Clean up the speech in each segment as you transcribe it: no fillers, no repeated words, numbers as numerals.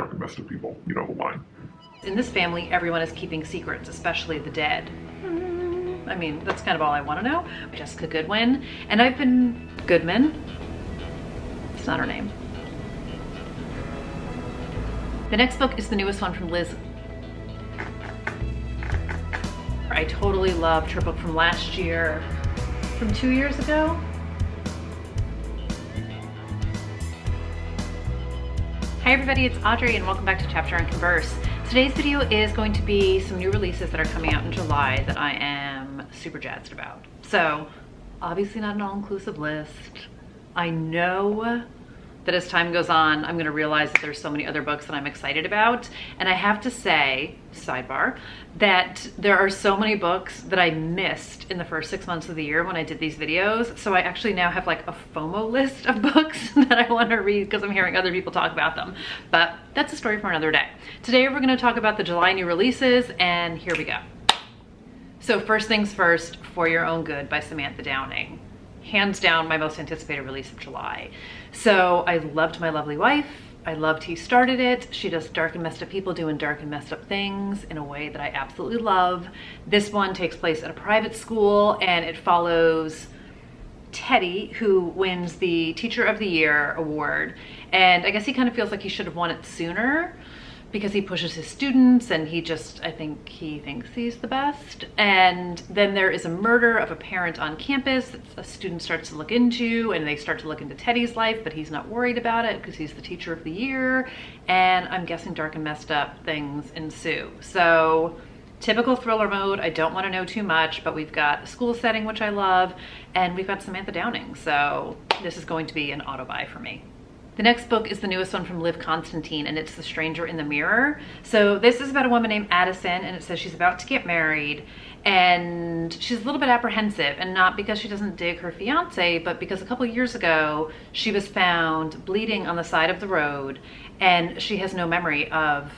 dark and messed up people. You know the line. In this family, everyone is keeping secrets, especially the dead. I mean, that's kind of all I want to know. Jessica Goodwin, and I've been Goodman. It's not her name. The next book is the newest one from Liz. I totally loved her book from last year, from 2 years ago. Hi everybody, it's Audrey and welcome back to Chapter and Converse. Today's video is going to be some new releases that are coming out in July that I am super jazzed about. So, obviously not an all-inclusive list. I know that as time goes on, I'm gonna realize that there's so many other books that I'm excited about. And I have to say, sidebar, that there are so many books that I missed in the first 6 months of the year when I did these videos. So I actually now have like a FOMO list of books that I wanna read because I'm hearing other people talk about them. But that's a story for another day. Today we're gonna talk about the July new releases, and here we go. So first things first, For Your Own Good by Samantha Downing. Hands down my most anticipated release of July. So I loved My Lovely Wife. I loved He Started It. She does dark and messed up people doing dark and messed up things in a way that I absolutely love. This one takes place at a private school and it follows Teddy, who wins the Teacher of the Year award. And I guess he kind of feels like he should have won it sooner because he pushes his students and I think he thinks he's the best. And then there is a murder of a parent on campus that a student starts to look into, and they start to look into Teddy's life, but he's not worried about it because he's the Teacher of the Year. And I'm guessing dark and messed up things ensue. So typical thriller mode. I don't want to know too much, but we've got a school setting, which I love, and we've got Samantha Downing. So this is going to be an auto buy for me. The next book is the newest one from Liv Constantine, and it's The Stranger in the Mirror. So this is about a woman named Addison, and it says she's about to get married, and she's a little bit apprehensive, and not because she doesn't dig her fiance, but because a couple years ago, she was found bleeding on the side of the road, and she has no memory of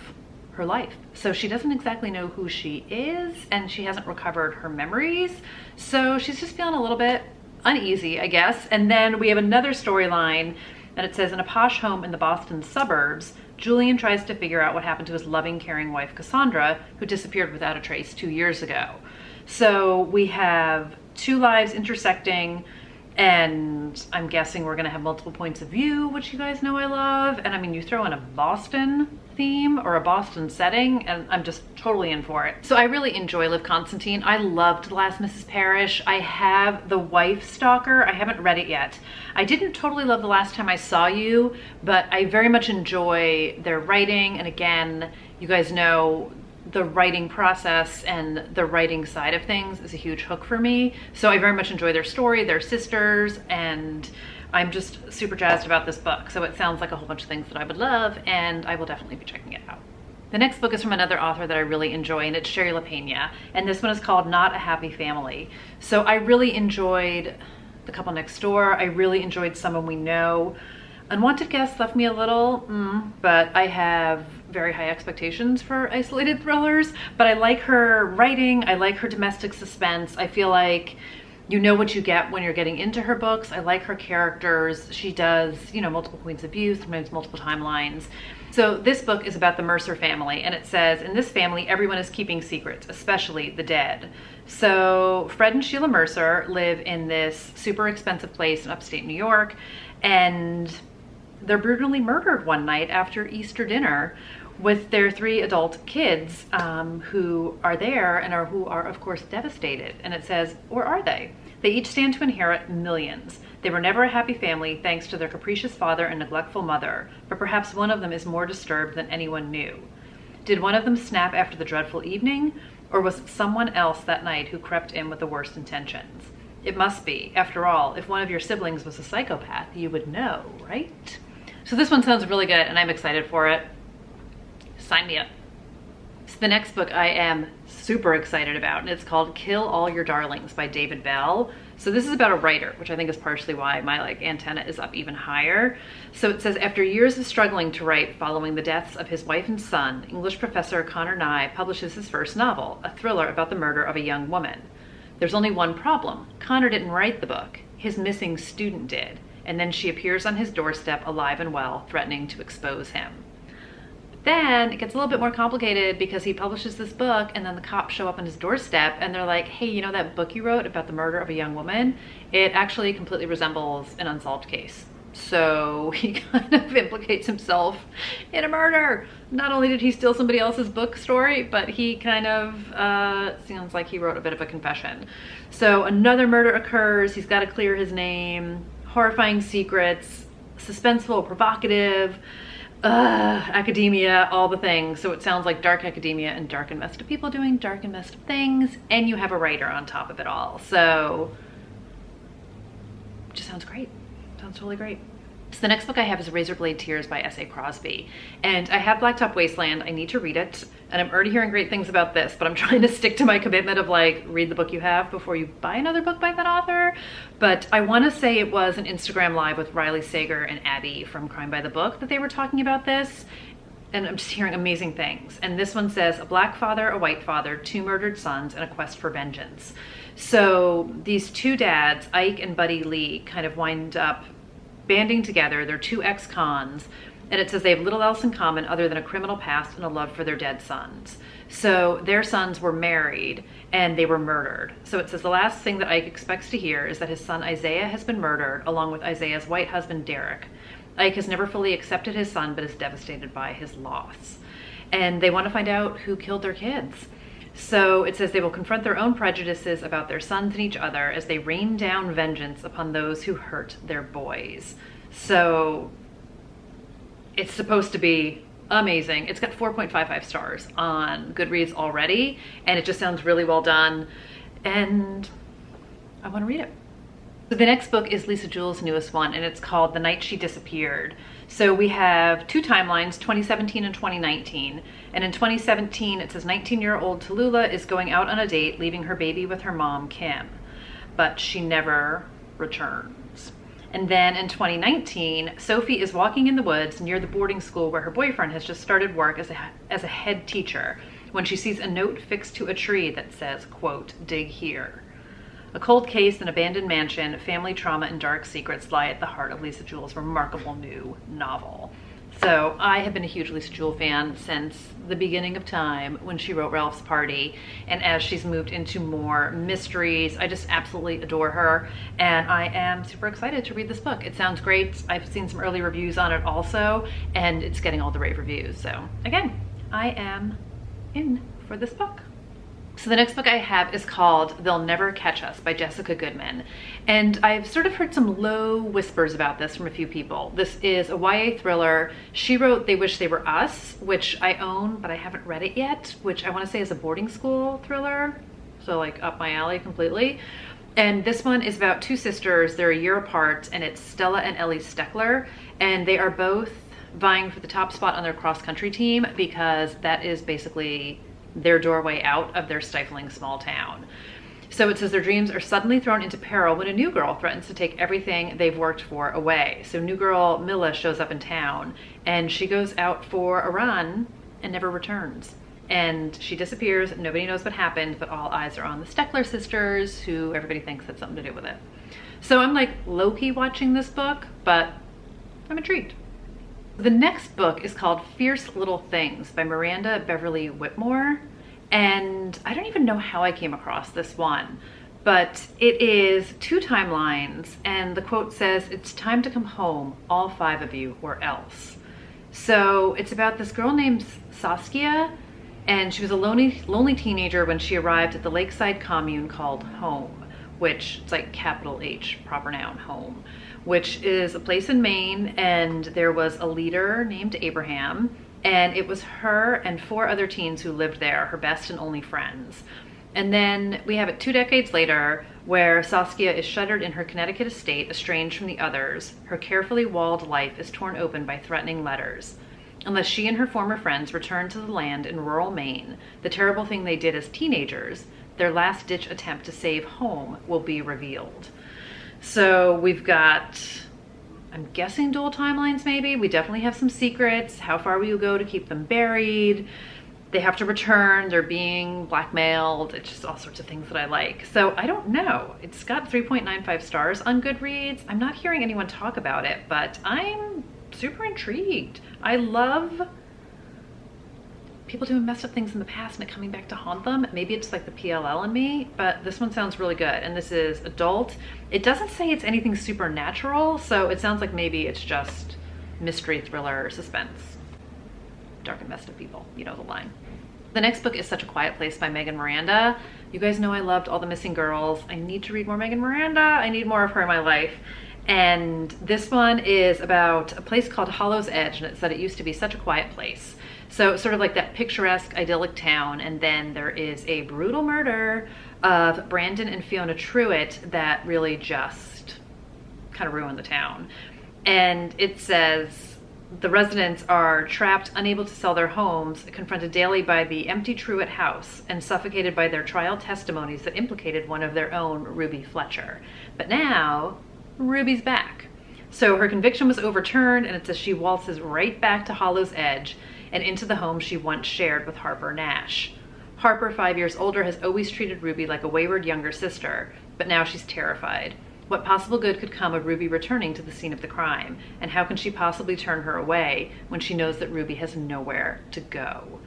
her life. So she doesn't exactly know who she is, and she hasn't recovered her memories. So she's just feeling a little bit uneasy, I guess. And then we have another storyline. And it says, in a posh home in the Boston suburbs, Julian tries to figure out what happened to his loving, caring wife, Cassandra, who disappeared without a trace 2 years ago. So we have two lives intersecting, and I'm guessing we're gonna have multiple points of view, which you guys know I love. And I mean, you throw in a Boston theme or a Boston setting, and I'm just totally in for it. So I really enjoy Liv Constantine. I loved The Last Mrs. Parrish. I have The Wife Stalker. I haven't read it yet. I didn't totally love The Last Time I Saw You, but I very much enjoy their writing. And again, you guys know the writing process and the writing side of things is a huge hook for me. So I very much enjoy their story, their sisters, and I'm just super jazzed about this book. So it sounds like a whole bunch of things that I would love, and I will definitely be checking it out. The next book is from another author that I really enjoy, and it's Sherry LaPena, and this one is called Not a Happy Family. So I really enjoyed The Couple Next Door. I really enjoyed Someone We Know. Unwanted Guests left me a little, but I have very high expectations for isolated thrillers. But I like her writing. I like her domestic suspense. I feel like you know what you get when you're getting into her books. I like her characters. She does, you know, multiple points of view, sometimes multiple timelines. So this book is about the Mercer family, and it says, in this family, everyone is keeping secrets, especially the dead. So Fred and Sheila Mercer live in this super expensive place in upstate New York, and they're brutally murdered one night after Easter dinner with their 3 adult kids who are there and who are of course devastated. And it says, or are they? They each stand to inherit millions. They were never a happy family thanks to their capricious father and neglectful mother, but perhaps one of them is more disturbed than anyone knew. Did one of them snap after the dreadful evening, or was it someone else that night who crept in with the worst intentions? It must be. After all, if one of your siblings was a psychopath, you would know, right? So this one sounds really good, and I'm excited for it. Sign me up. So the next book I am super excited about, and it's called Kill All Your Darlings by David Bell. So this is about a writer, which I think is partially why my antenna is up even higher. So it says, after years of struggling to write following the deaths of his wife and son, English professor Connor Nye publishes his first novel, a thriller about the murder of a young woman. There's only one problem. Connor didn't write the book. His missing student did. And then she appears on his doorstep alive and well, threatening to expose him. then it gets a little bit more complicated because he publishes this book and then the cops show up on his doorstep and they're like, hey, you know that book you wrote about the murder of a young woman? It actually completely resembles an unsolved case. So he kind of implicates himself in a murder. Not only did he steal somebody else's book story, but he kind of sounds like he wrote a bit of a confession. So another murder occurs. He's got to clear his name. Horrifying secrets, suspenseful, provocative, academia, all the things. So it sounds like dark academia and dark and messed up people doing dark and messed up things, and you have a writer on top of it all. So it just sounds great. Sounds totally great. So the next book I have is Razorblade Tears by S.A. Crosby. And I have Blacktop Wasteland. I need to read it. And I'm already hearing great things about this, but I'm trying to stick to my commitment of like, read the book you have before you buy another book by that author. But I want to say it was an Instagram Live with Riley Sager and Abby from Crime by the Book that they were talking about this. And I'm just hearing amazing things. And this one says, a black father, a white father, 2 murdered sons, and a quest for vengeance. So these 2 dads, Ike and Buddy Lee, kind of wind up banding together. They're 2 ex-cons, and it says they have little else in common other than a criminal past and a love for their dead sons. So their sons were married and they were murdered. So it says the last thing that Ike expects to hear is that his son Isaiah has been murdered along with Isaiah's white husband Derek. Ike has never fully accepted his son but is devastated by his loss. And they want to find out who killed their kids. So it says they will confront their own prejudices about their sons and each other as they rain down vengeance upon those who hurt their boys. So it's supposed to be amazing. It's got 4.55 stars on Goodreads already, and it just sounds really well done, and I want to read it. So the next book is Lisa Jewell's newest one, and it's called The Night She Disappeared. So we have 2 timelines, 2017 and 2019. And in 2017, it says 19-year-old Tallulah is going out on a date, leaving her baby with her mom, Kim. But she never returns. And then in 2019, Sophie is walking in the woods near the boarding school where her boyfriend has just started work as a head teacher when she sees a note fixed to a tree that says, quote, dig here. A cold case, an abandoned mansion, family trauma, and dark secrets lie at the heart of Lisa Jewell's remarkable new novel. So I have been a huge Lisa Jewell fan since the beginning of time when she wrote Ralph's Party, and as she's moved into more mysteries, I just absolutely adore her, and I am super excited to read this book. It sounds great. I've seen some early reviews on it also, and it's getting all the rave reviews. So again, I am in for this book. So the next book I have is called They'll Never Catch Us by Jessica Goodman. And I've sort of heard some low whispers about this from a few people. This is a YA thriller. She wrote They Wish They Were Us, which I own, but I haven't read it yet, which I want to say is a boarding school thriller. So like up my alley completely. And this one is about 2 sisters. They're a year apart, and it's Stella and Ellie Steckler. And they are both vying for the top spot on their cross-country team because that is basically their doorway out of their stifling small town. So it says their dreams are suddenly thrown into peril when a new girl threatens to take everything they've worked for away. So new girl Mila shows up in town, and she goes out for a run and never returns. And she disappears. Nobody knows what happened, but all eyes are on the Steckler sisters, who everybody thinks had something to do with it. So I'm like low-key watching this book, but I'm intrigued. The next book is called Fierce Little Things by Miranda Beverly Whitmore. And I don't even know how I came across this one, but it is 2 timelines, and the quote says, it's time to come home, all 5 of you, or else. So it's about this girl named Saskia, and she was a lonely teenager when she arrived at the lakeside commune called Home, which it's like capital H, proper noun, Home, which is a place in Maine, and there was a leader named Abraham, and it was her and 4 other teens who lived there, her best and only friends. And then we have it 2 decades later, where Saskia is shuttered in her Connecticut estate, estranged from the others. Her carefully walled life is torn open by threatening letters. Unless she and her former friends return to the land in rural Maine, the terrible thing they did as teenagers, their last-ditch attempt to save home, will be revealed. So we've got, I'm guessing, dual timelines maybe. We definitely have some secrets. How far will you go to keep them buried? They have to return. They're being blackmailed. It's just all sorts of things that I like. So I don't know. It's got 3.95 stars on Goodreads. I'm not hearing anyone talk about it, but I'm super intrigued. I love people doing messed up things in the past and it coming back to haunt them. Maybe it's like the PLL in me, but this one sounds really good. And this is adult. It doesn't say it's anything supernatural, so it sounds like maybe it's just mystery, thriller, suspense. Dark and messed up people, you know the line. The next book is Such a Quiet Place by Megan Miranda. You guys know I loved All the Missing Girls. I need to read more Megan Miranda. I need more of her in my life. And this one is about a place called Hollow's Edge, and it said it used to be such a quiet place. So sort of like that picturesque, idyllic town, and then there is a brutal murder of Brandon and Fiona Truitt that really just kind of ruined the town. And it says the residents are trapped, unable to sell their homes, confronted daily by the empty Truitt house, and suffocated by their trial testimonies that implicated one of their own, Ruby Fletcher. But now, Ruby's back. So her conviction was overturned, and it says she waltzes right back to Hollow's Edge and into the home she once shared with Harper Nash. Harper, 5 years older, has always treated Ruby like a wayward younger sister, but now she's terrified. What possible good could come of Ruby returning to the scene of the crime? And how can she possibly turn her away when she knows that Ruby has nowhere to go?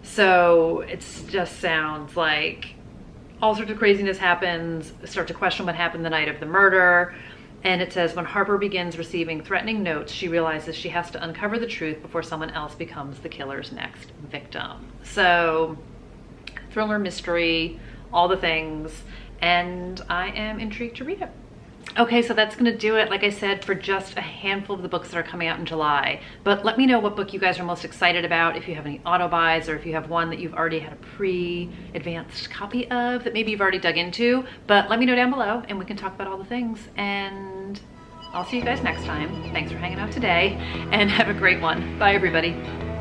So it just sounds like all sorts of craziness happens, start to question what happened the night of the murder. And it says, when Harper begins receiving threatening notes, she realizes she has to uncover the truth before someone else becomes the killer's next victim. So, thriller, mystery, all the things, and I am intrigued to read it. Okay, so that's gonna do it, like I said, for just a handful of the books that are coming out in July. But let me know what book you guys are most excited about, if you have any auto buys, or if you have one that you've already had a pre-advanced copy of that maybe you've already dug into. But let me know down below and we can talk about all the things. And I'll see you guys next time. Thanks for hanging out today and have a great one. Bye, everybody.